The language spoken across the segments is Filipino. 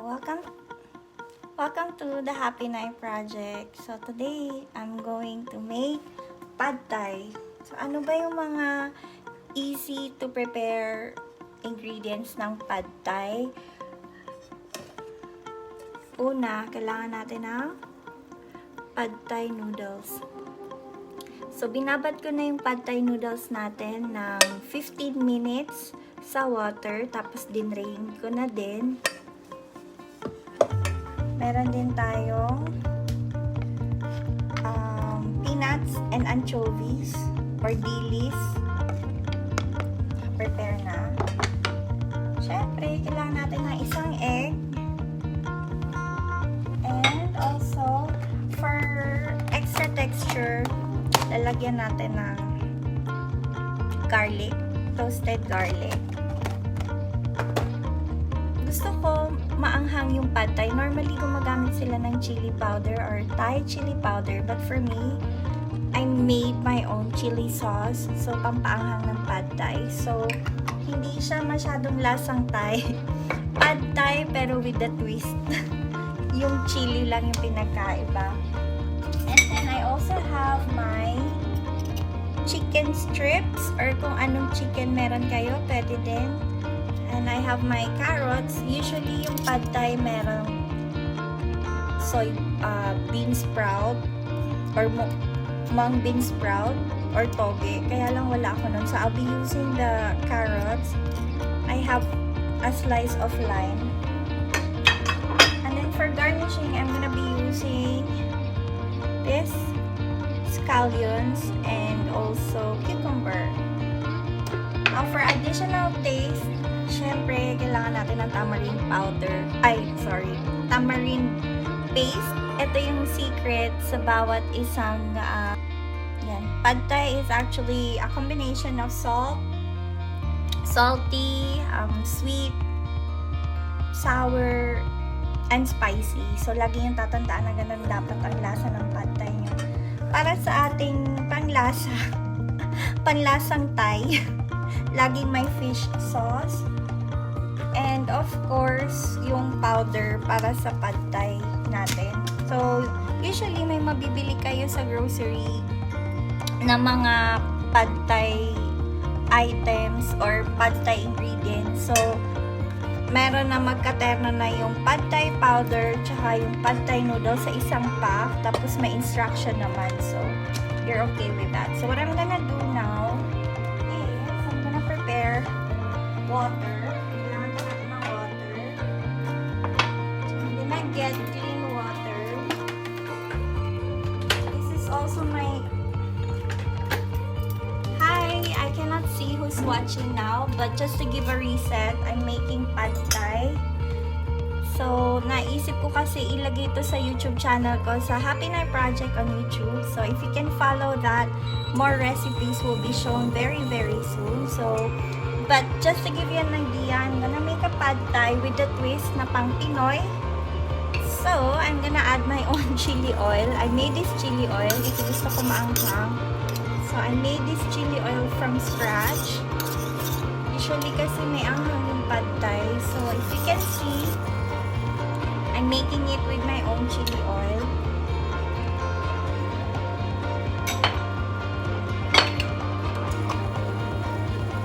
Welcome to the Happy Night Project. So today, I'm going to make pad thai. So ano ba yung mga easy to prepare ingredients ng pad thai? Una, kailangan natin ng pad thai noodles. So binabad ko na yung pad thai noodles natin ng 15 minutes sa water, tapos dinrain ko na din. Meron din tayong peanuts and anchovies or dilis. Prepare na. Syempre, kailangan natin ng isang egg. And also, for extra texture, lalagyan natin ng garlic, toasted garlic. Gusto ko maanghang yung pad thai. Normally, gumagamit sila ng chili powder or Thai chili powder. But for me, I made my own chili sauce. So, pampaanghang ng pad thai. So, hindi siya masyadong lasang Thai. Pad thai, pero with the twist. Yung chili lang yung pinagkaiba. And then, I also have my chicken strips or kung anong chicken meron kayo, pwede din. And I have my carrots. Usually, yung pad thai merong bean sprout or mung bean sprout or toge. Kaya lang wala ako nun. So, I'll be using the carrots. I have a slice of lime. And then for garnishing, I'm gonna be using this scallions and also cucumber. Now, for additional taste, syempre, kailangan natin ng tamarind powder. Tamarind paste. Ito yung secret sa bawat isang, yan. Pad thai is actually a combination of salty, sweet, sour, and spicy. So, lagi yung tatandaan na ganun dapat ang lasa ng pad thai nyo. Para sa ating panlasang Thai, laging may fish sauce. And of course, yung powder para sa pad thai natin. So, usually may mabibili kayo sa grocery na mga pad thai items or pad thai ingredients. So, meron na magkaterno na yung pad thai powder tsaka yung pad thai noodles sa isang pack. Tapos may instruction naman. So, you're okay with that. So, what I'm gonna do now is I'm gonna prepare water. Get clean water. This is also my... Hi! I cannot see who's watching now, but just to give a reset, I'm making pad thai. So, naisip ko kasi ilagay ito sa YouTube channel ko, sa Happy Night Project on YouTube. So, if you can follow that, more recipes will be shown very, very soon. So, but just to give you an idea, I'm gonna make a pad thai with the twist na pang Pinoy. So, I'm gonna add my own chili oil. I made this chili oil kasi gusto ko maanghang. So, I made this chili oil from scratch. Usually kasi may anghang yung pad thai. So, if you can see, I'm making it with my own chili oil.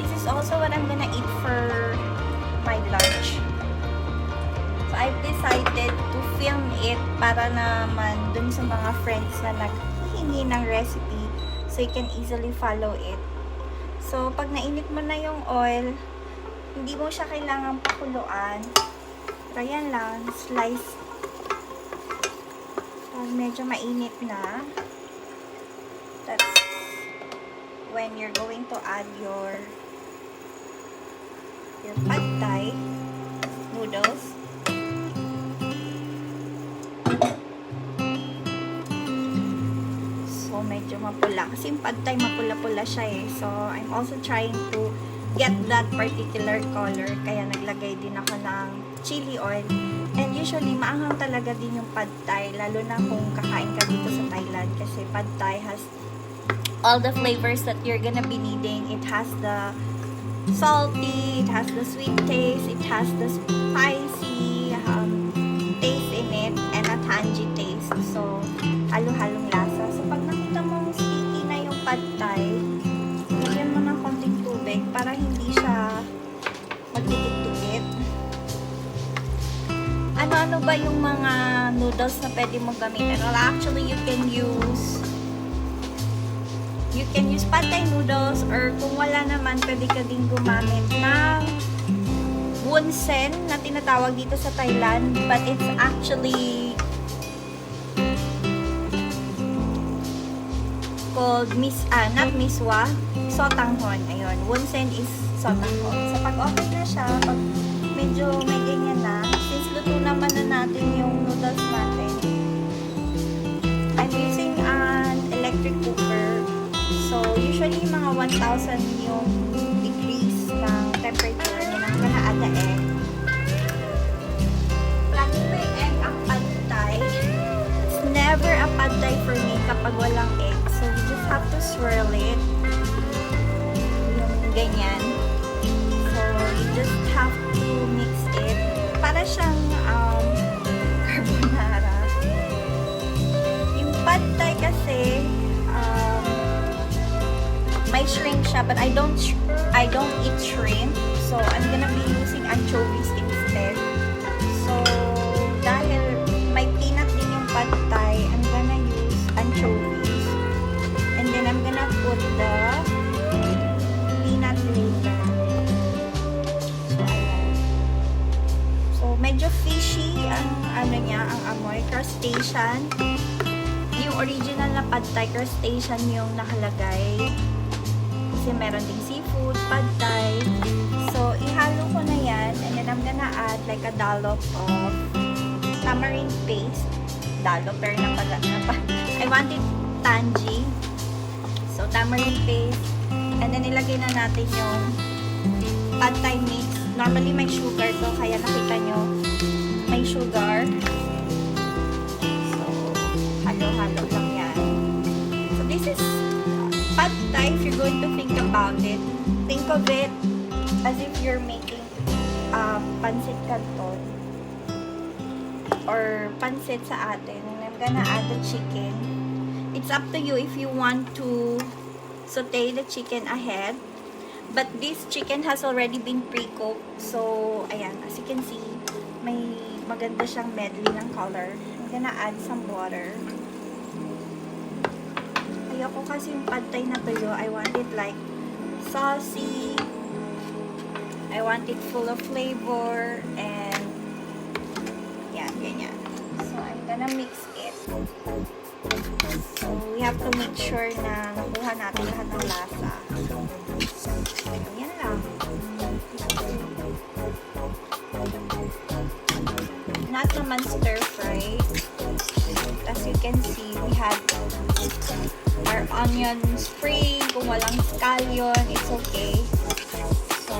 This is also what I'm gonna eat for my lunch. So, I've decided to film it para naman dun sa mga friends na naghihingi ng recipe so you can easily follow it. So, pag nainit mo na yung oil, hindi mo siya kailangang pakuluan. Pero yan lang, slice. Pag medyo mainit na, that's when you're going to add your pad thai noodles. So, medyo mapula. Kasi yung pad thai mapula-pula siya eh. So, I'm also trying to get that particular color. Kaya naglagay din ako ng chili oil. And usually, maanghang talaga din yung pad thai. Lalo na kung kakain ka dito sa Thailand. Kasi pad thai has all the flavors that you're gonna be needing. It has the salty, it has the sweet taste, it has the spicy, ano ba yung mga noodles na pwede mong gamitin? Well, actually, you can use pad thai noodles, or kung wala naman, pwede ka din gumamit ng wonsen na tinatawag dito sa Thailand, but it's actually called not miswa, sotanghon. Ayun, wonsen is sotanghon. So, pag okay na siya, pag medyo may ganyan na, since luto naman na natin yung noodles natin, I'm using an electric cooker. So, usually mga 1,000 yung degrees ng temperature. And I'm gonna add the egg. Lagi may egg ang pad thai. It's never a pad thai for me kapag walang egg. So, you just have to swirl it. Yung ganyan. So, you just have to mix it. Para siyang carbonara. Yung pad thai kasi, may shrimp siya, but I don't eat shrimp. So, I'm gonna be using anchovies instead. So, dahil may peanut din yung pad thai, I'm gonna use anchovies. And then, I'm gonna put the peanut later. So, ayan. So, medyo fishy ang niya, ang amoy. Crustacean. Yung original na pad thai, crustacean yung nakalagay. Kasi meron ding seafood, pad thai. So, ihalo ko na yan. And then, I'm gonna add like a dollop of tamarind paste. Dollop, pero I want it tangy. So, tamarind paste. And then, ilagay na natin yung pad thai mix. Normally, may sugar to. Kaya nakita nyo, may sugar. So, halo-halo lang yan. So, this is pad thai. If you're going to think about it, think of it as if you're making pancit canton or pancit sa atin. And I'm gonna add the chicken. It's up to you if you want to saute the chicken ahead. But this chicken has already been pre-cooked. So, ayan, as you can see, may maganda siyang medley ng color. I'm gonna add some water. Ayoko kasi yung pad thai na tuyo. I want it like saucy. I want it full of flavor. And yan, ganyan. So, I'm gonna mix it. So, we have to make sure na nakuha natin lahat ng lasa. Yan lang. Not naman stir-fry. As you can see, we have our onion spring. Kung walang scallion, it's okay. So,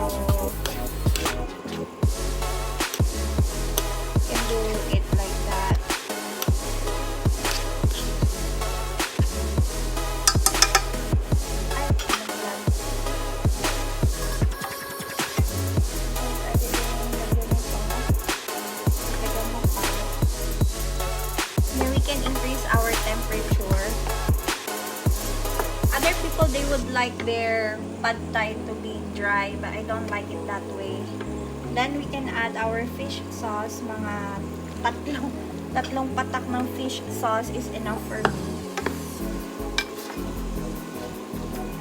you can do it like that. Then we can increase our temperature. Other people, they would like their pad thai to be dry, but I don't like it that way. Then we can add our fish sauce. Mga tatlong patak ng fish sauce is enough for me.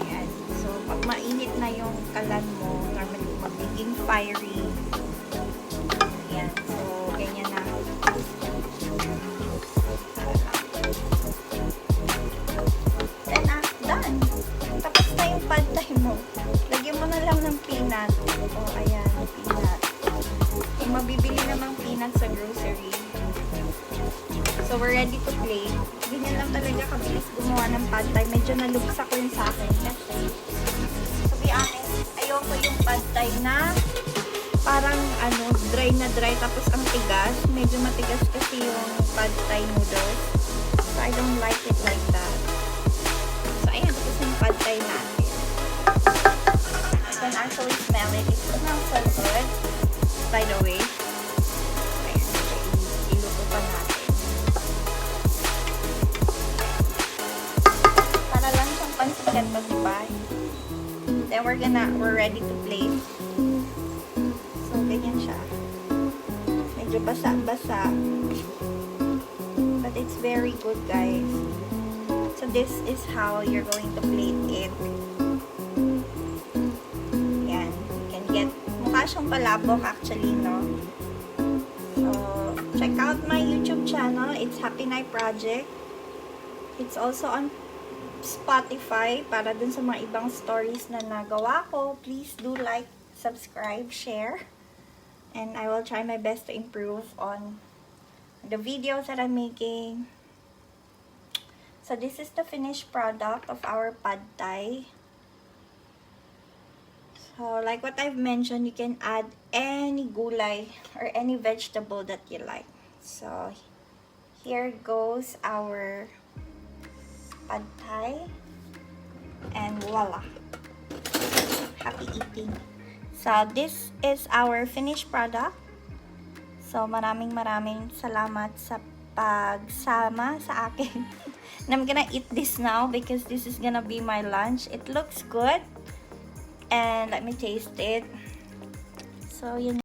Ayan. So, pag mainit na yung kalan mo, normally magiging fiery. Ayan. So, ganyan na. Done. Tapos na yung pad thai mo. Lagyan mo na lang ng peanut. O, ayan, peanut. Yung mabibili namang peanut sa grocery. So, we're ready to plate. Ganyan lang talaga kabilis gumawa ng pad thai. Medyo nalugsa ko yun sa akin. Kasi, to be honest, ayoko yung pad thai na parang, dry na dry. Tapos, ang tigas. Medyo matigas kasi yung pad thai noodles. So, I don't like it like that. Ayan, tapos yung pad thai natin. You can actually smell it. It smells so good. By the way. Ayan, iluto pa natin. Para lang siyang pansikan mag-buy. Then we're ready to plate. So, ganyan siya. Medyo medyo basa-basa. But it's very good, guys. So this is how you're going to plate it. Yan. You can get, mukha siyang palabok actually, no? So, check out my YouTube channel. It's Happy Night Project. It's also on Spotify para dun sa mga ibang stories na nagawa ko. Please do like, subscribe, share. And I will try my best to improve on the videos that I'm making. So this is the finished product of our pad thai. So like what I've mentioned, you can add any gulay or any vegetable that you like. So here goes our pad thai. And voila! Happy eating! So this is our finished product. So maraming salamat sa pagsama sa akin. And I'm gonna eat this now because this is gonna be my lunch. It looks good. And let me taste it. So, yun.